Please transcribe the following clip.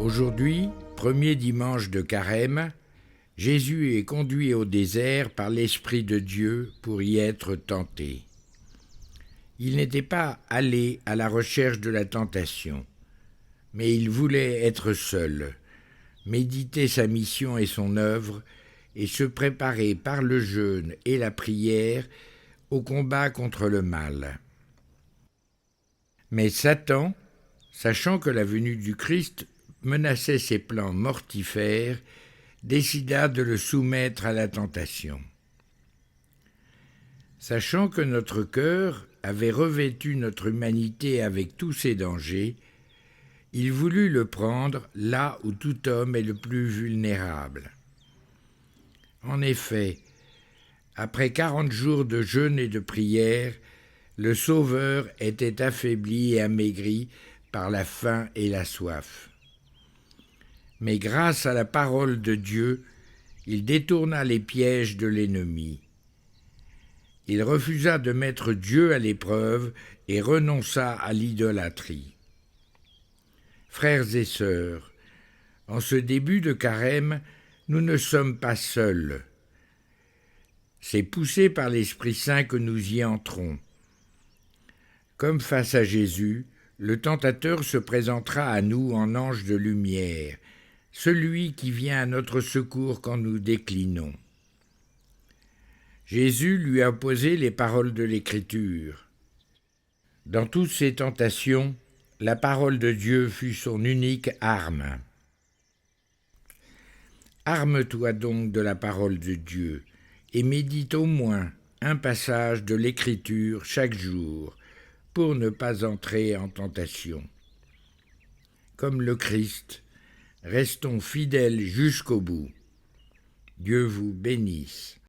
Aujourd'hui, premier dimanche de Carême, Jésus est conduit au désert par l'Esprit de Dieu pour y être tenté. Il n'était pas allé à la recherche de la tentation, mais il voulait être seul, méditer sa mission et son œuvre, et se préparer par le jeûne et la prière au combat contre le mal. Mais Satan, sachant que la venue du Christ menaçait ses plans mortifères, décida de le soumettre à la tentation. Sachant que notre cœur avait revêtu notre humanité avec tous ses dangers, il voulut le prendre là où tout homme est le plus vulnérable. En effet, après 40 jours de jeûne et de prière, le Sauveur était affaibli et amaigri par la faim et la soif. Mais grâce à la parole de Dieu, il détourna les pièges de l'ennemi. Il refusa de mettre Dieu à l'épreuve et renonça à l'idolâtrie. Frères et sœurs, en ce début de Carême, nous ne sommes pas seuls. C'est poussé par l'Esprit Saint que nous y entrons. Comme face à Jésus, le tentateur se présentera à nous en ange de lumière, celui qui vient à notre secours quand nous déclinons. Jésus lui a opposé les paroles de l'Écriture. Dans toutes ses tentations, la parole de Dieu fut son unique arme. Arme-toi donc de la parole de Dieu et médite au moins un passage de l'Écriture chaque jour pour ne pas entrer en tentation. Comme le Christ, restons fidèles jusqu'au bout. Dieu vous bénisse.